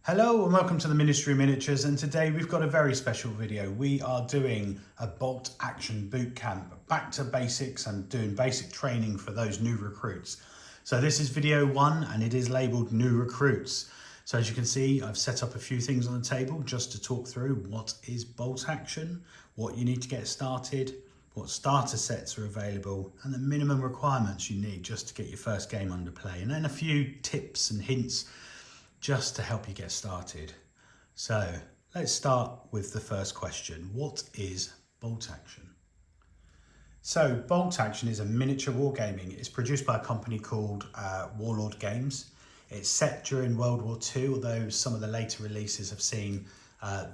Hello and welcome to the Ministry of Miniatures, and today we've got a very special video. We are doing a Bolt Action boot camp, back to basics and doing basic training for those new recruits. So this is video 1 and it is labelled New Recruits. So as you can see, I've set up a few things on the table just to talk through what is Bolt Action, what you need to get started, what starter sets are available, and the minimum requirements you need just to get your first game under play, and then a few tips and hints just to help you get started. So let's start with the first question. What is Bolt Action? So Bolt Action is a miniature wargaming. It's produced by a company called Warlord Games. It's set during World War II, although some of the later releases have seen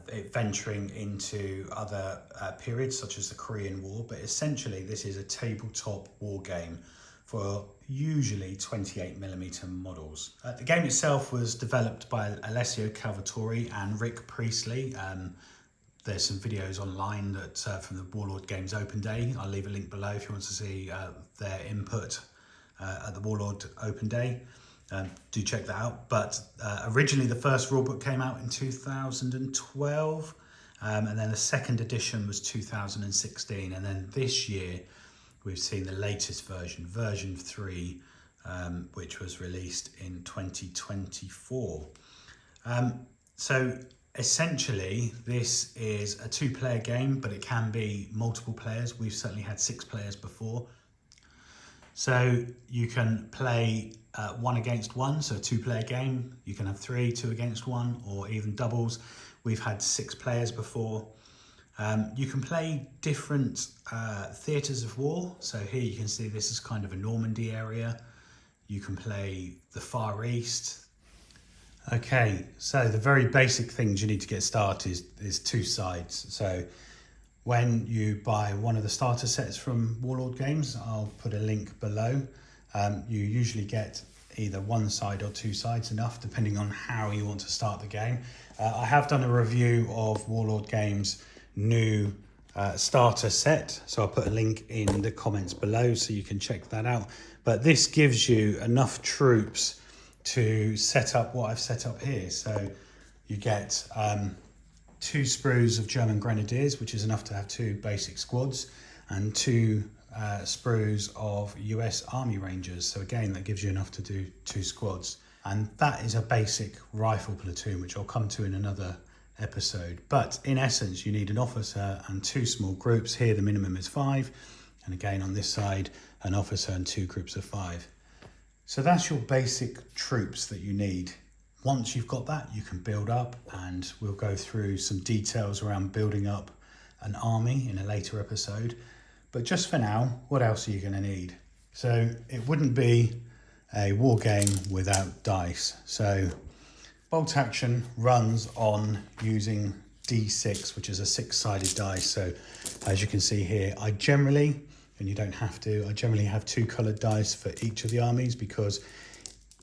it venturing into other periods such as the Korean War. But essentially this is a tabletop war game for usually 28mm models. The game itself was developed by Alessio Calvatore and Rick Priestley. There's some videos online that from the Warlord Games Open Day. I'll leave a link below if you want to see their input at the Warlord Open Day. Do check that out. But originally the first rulebook came out in 2012, and then the second edition was 2016, and then this year we've seen the latest version, version 3, which was released in 2024. So essentially this is a 2-player game, but it can be multiple players. We've certainly had 6 players before. So you can play 1 against 1, so a 2-player game. You can have 3, 2 against 1, or even doubles. We've had 6 players before. You can play different theatres of war. So here you can see this is kind of a Normandy area. You can play the Far East. Okay, so the very basic things you need to get started is 2 sides. So when you buy one of the starter sets from Warlord Games, I'll put a link below. You usually get either 1 side or 2 sides, enough depending on how you want to start the game. I have done a review of Warlord Games' new starter set, so I'll put a link in the comments below so you can check that out. But this gives you enough troops to set up what I've set up here. So you get 2 sprues of German Grenadiers, which is enough to have 2 basic squads, and 2 sprues of US Army Rangers. So again, that gives you enough to do 2 squads. And that is a basic rifle platoon, which I'll come to in another episode. But in essence, you need an officer and 2 small groups. Here the minimum is 5, and again on this side an officer and 2 groups of 5. So that's your basic troops that you need. Once you've got that, you can build up, and we'll go through some details around building up an army in a later episode. But just for now, what else are you going to need? So it wouldn't be a war game without dice. So Bolt Action runs on using D6, which is a 6-sided dice. So as you can see here, I generally, and you don't have to, I generally have 2 coloured dice for each of the armies, because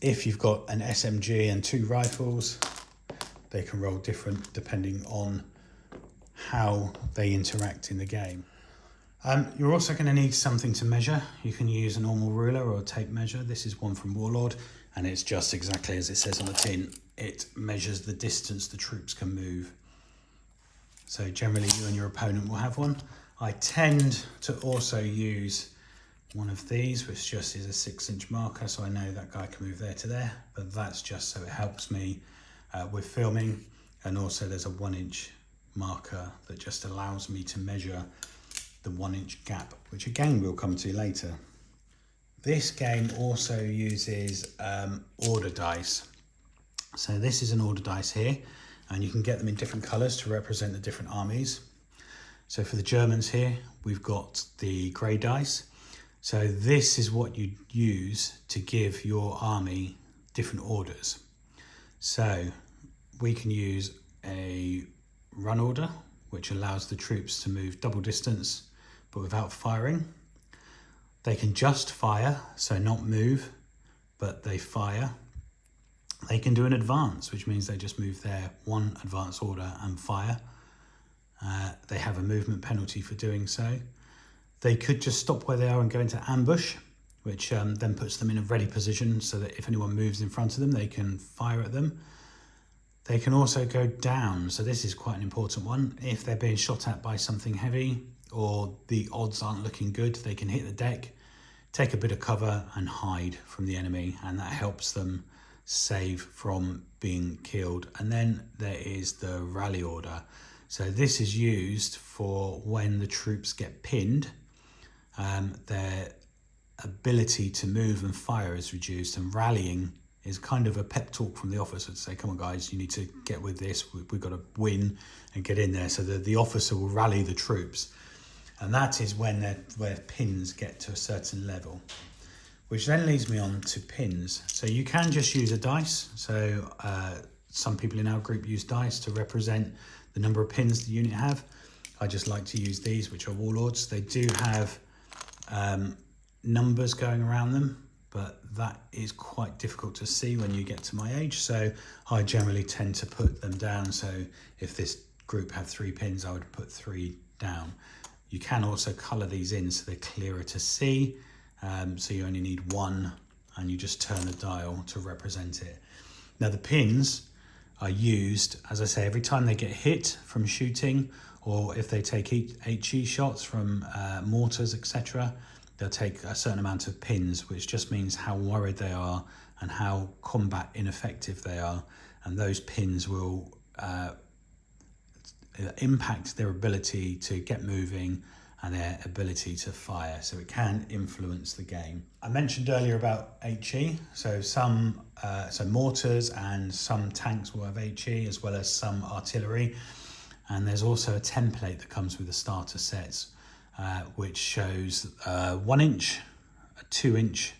if you've got an SMG and 2 rifles, they can roll different depending on how they interact in the game. You're also going to need something to measure. You can use a normal ruler or a tape measure. This is one from Warlord, and it's just exactly as it says on the tin. It measures the distance the troops can move. So generally you and your opponent will have one. I tend to also use one of these, which just is a 6-inch marker, so I know that guy can move there to there, but that's just so it helps me with filming. And also there's a 1-inch marker that just allows me to measure the 1-inch gap, which again we'll come to later. This game also uses order dice. So this is an order dice here, and you can get them in different colours to represent the different armies. So for the Germans here, we've got the grey dice. So this is what you use to give your army different orders. So we can use a run order, which allows the troops to move double distance, but without firing. They can just fire, so not move, but they fire. They can do an advance, which means they just move their 1 advance order and fire. They have a movement penalty for doing so. They could just stop where they are and go into ambush, which then puts them in a ready position so that if anyone moves in front of them, they can fire at them. They can also go down, so this is quite an important one. If they're being shot at by something heavy or the odds aren't looking good, they can hit the deck, take a bit of cover and hide from the enemy, and that helps them save from being killed. And then there is the rally order. So this is used for when the troops get pinned, their ability to move and fire is reduced, and rallying is kind of a pep talk from the officer to say, come on guys, you need to get with this, we've got to win and get in there. So the officer will rally the troops, and that is when where pins get to a certain level, which then leads me on to pins. So you can just use a dice. So some people in our group use dice to represent the number of pins the unit have. I just like to use these, which are warlords. They do have numbers going around them, but that is quite difficult to see when you get to my age. So I generally tend to put them down. So if this group have 3 pins, I would put 3 down. You can also colour these in so they're clearer to see. So you only need 1 and you just turn the dial to represent it. Now the pins are used, as I say, every time they get hit from shooting, or if they take HE shots from mortars, etc. They'll take a certain amount of pins, which just means how worried they are and how combat ineffective they are. And those pins will impact their ability to get moving and their ability to fire. So it can influence the game. I mentioned earlier about HE. So some mortars and some tanks will have HE, as well as some artillery. And there's also a template that comes with the starter sets, which shows a 1 inch, a 2 inch,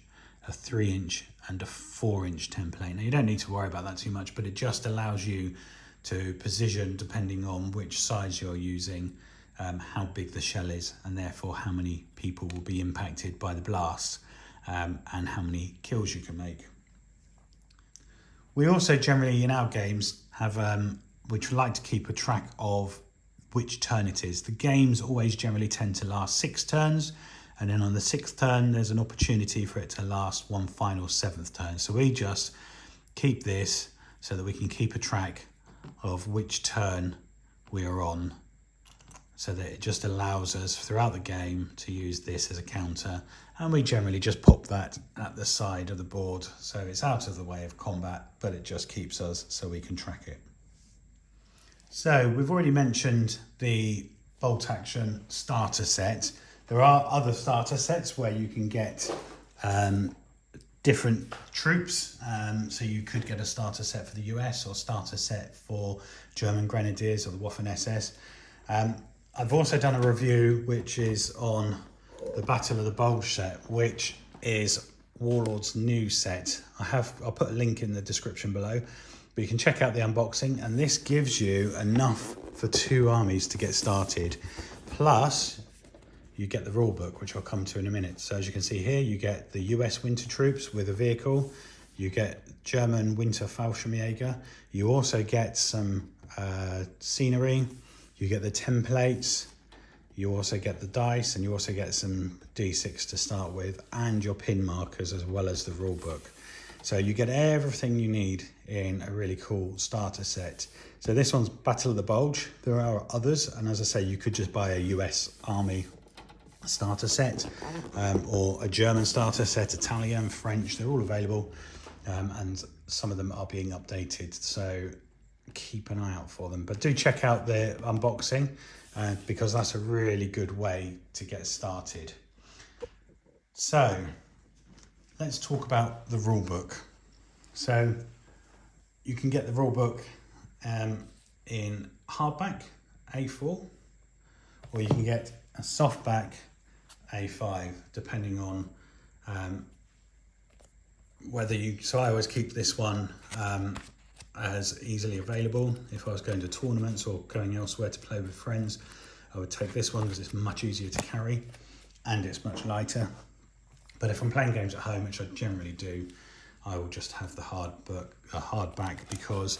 a 3 inch and a 4 inch template. Now you don't need to worry about that too much, but it just allows you to position, depending on which size you're using, how big the shell is, and therefore how many people will be impacted by the blast, and how many kills you can make. We also generally in our games have which like to keep a track of which turn it is. The games always generally tend to last 6 turns, and then on the 6th turn there's an opportunity for it to last one final 7th turn. So we just keep this so that we can keep a track of which turn we are on, so that it just allows us throughout the game to use this as a counter, and we generally just pop that at the side of the board so it's out of the way of combat, but it just keeps us so we can track it. So we've already mentioned the Bolt Acttion starter set. There are other starter sets where you can get different troops. So you could get a starter set for the US or starter set for German Grenadiers or the Waffen SS. I've also done a review which is on the Battle of the Bulge set, which is Warlord's new set. I'll put a link in the description below, but you can check out the unboxing, and this gives you enough for 2 armies to get started. Plus you get the rulebook, which I'll come to in a minute. So as you can see here, you get the US winter troops with a vehicle, you get German winter Fallschirmjäger, you also get some scenery, you get the templates, you also get the dice, and you also get some D6 to start with, and your pin markers, as well as the rulebook. So you get everything you need in a really cool starter set. So this one's Battle of the Bulge. There are others, and as I say, you could just buy a US Army starter set, or a German starter set, Italian, French, they're all available, and some of them are being updated, so keep an eye out for them. But do check out the unboxing, because that's a really good way to get started. So let's talk about the rulebook. So you can get the rulebook in hardback A4, or you can get a softback A5, depending on whether you, so I always keep this one as easily available. If I was going to tournaments or going elsewhere to play with friends, I would take this one because it's much easier to carry and it's much lighter. But if I'm playing games at home, which I generally do, I will just have the hardback, because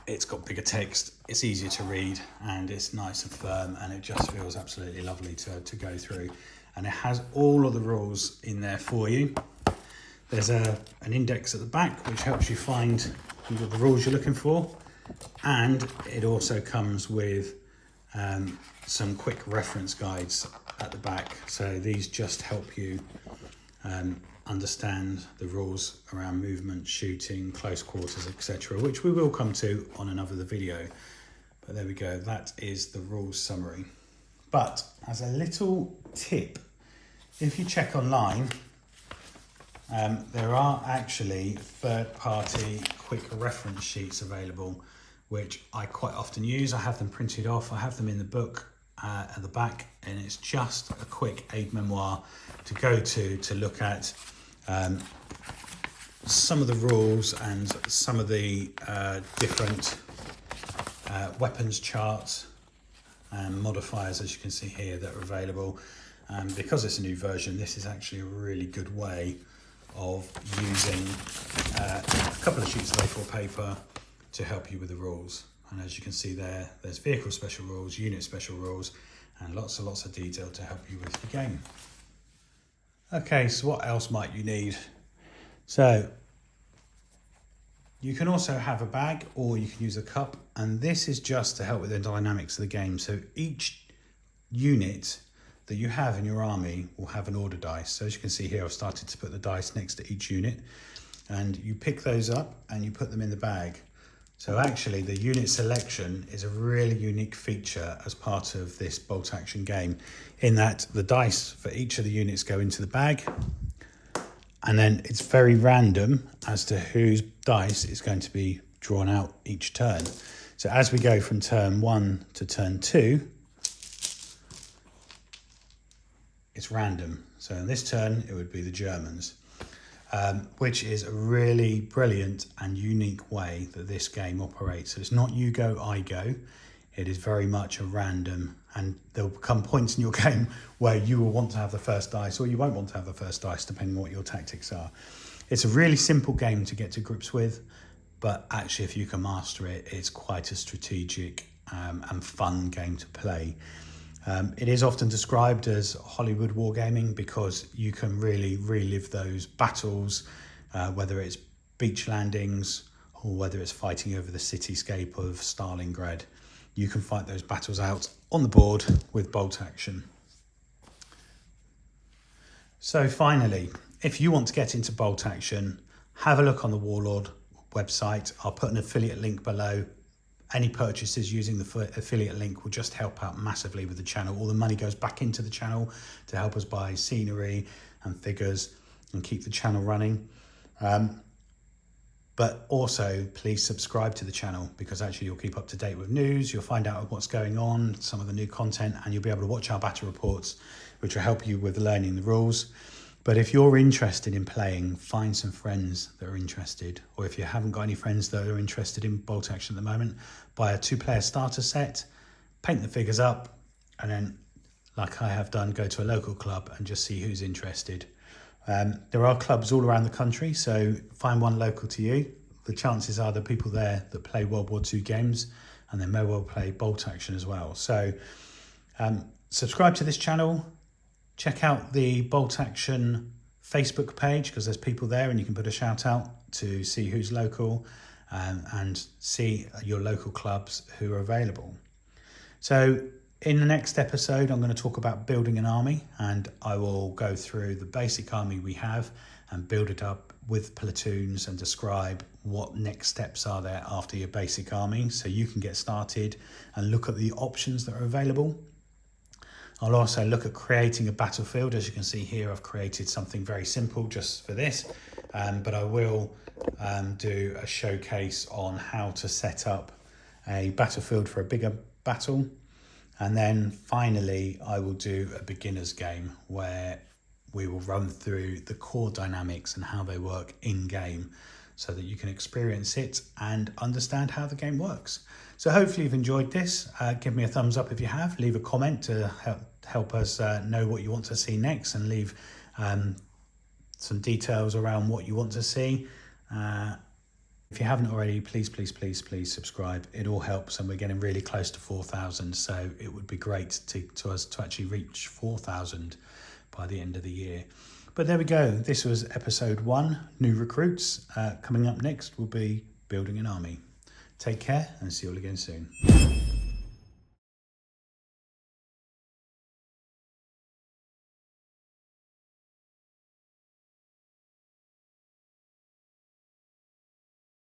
it's got bigger text, it's easier to read, and it's nice and firm, and it just feels absolutely lovely to go through. And it has all of the rules in there for you. There's an index at the back which helps you find the rules you're looking for, And it also comes with some quick reference guides at the back. So these just help you understand the rules around movement, shooting, close quarters, etc., which we will come to on another video. But there we go, that is the rules summary. But as a little tip, if you check online, there are actually third-party quick reference sheets available, which I quite often use. I have them printed off, I have them in the book at the back, and it's just a quick aid memoir to go to look at some of the rules and some of the different weapons charts and modifiers, as you can see here, that are available. Because it's a new version, this is actually a really good way of using a couple of sheets of A4 paper to help you with the rules. And as you can see there, there's vehicle special rules, unit special rules, and lots of detail to help you with the game. Okay, so what else might you need? So you can also have a bag, or you can use a cup, and this is just to help with the dynamics of the game. So each unit that you have in your army will have an order dice. So as you can see here, I've started to put the dice next to each unit, and you pick those up and you put them in the bag. So actually the unit selection is a really unique feature as part of this Bolt Acttion game, in that the dice for each of the units go into the bag, and then it's very random as to whose dice is going to be drawn out each turn. So as we go from turn 1 to turn 2, it's random. So in this turn, it would be the Germans, which is a really brilliant and unique way that this game operates. So it's not you go, I go. It is very much a random, and there'll come points in your game where you will want to have the first dice, or you won't want to have the first dice, depending on what your tactics are. It's a really simple game to get to grips with, but actually if you can master it, it's quite a strategic and fun game to play. It is often described as Hollywood wargaming because you can really relive those battles, whether it's beach landings or whether it's fighting over the cityscape of Stalingrad. You can fight those battles out on the board with Bolt Acttion. So finally, if you want to get into Bolt Acttion, have a look on the Warlord website. I'll put an affiliate link below. Any purchases using the affiliate link will just help out massively with the channel. All the money goes back into the channel to help us buy scenery and figures and keep the channel running. But also please subscribe to the channel, because actually you'll keep up to date with news, you'll find out what's going on, some of the new content, and you'll be able to watch our battle reports, which will help you with learning the rules. But if you're interested in playing, find some friends that are interested. Or if you haven't got any friends that are interested in Bolt Acttion at the moment, buy a 2-player starter set, paint the figures up, and then, like I have done, go to a local club and just see who's interested. There are clubs all around the country, so find one local to you. The chances are the people there that play World War II games, and they may well play Bolt Acttion as well. So subscribe to this channel. Check out the Bolt Acttion Facebook page, because there's people there and you can put a shout out to see who's local, and see your local clubs who are available. So in the next episode, I'm going to talk about building an army, and I will go through the basic army we have and build it up with platoons and describe what next steps are there after your basic army, so you can get started and look at the options that are available. I'll also look at creating a battlefield. As you can see here, I've created something very simple just for this, but I will do a showcase on how to set up a battlefield for a bigger battle. And then finally, I will do a beginner's game where we will run through the core dynamics and how they work in game, so that you can experience it and understand how the game works. So hopefully you've enjoyed this. Give me a thumbs up if you have. Leave a comment to help us know what you want to see next, and leave some details around what you want to see. If you haven't already, please subscribe. It all helps, and we're getting really close to 4,000. So it would be great to us to actually reach 4,000 by the end of the year. But there we go. This was episode 1, new recruits. Coming up next will be building an army. Take care and see you all again soon.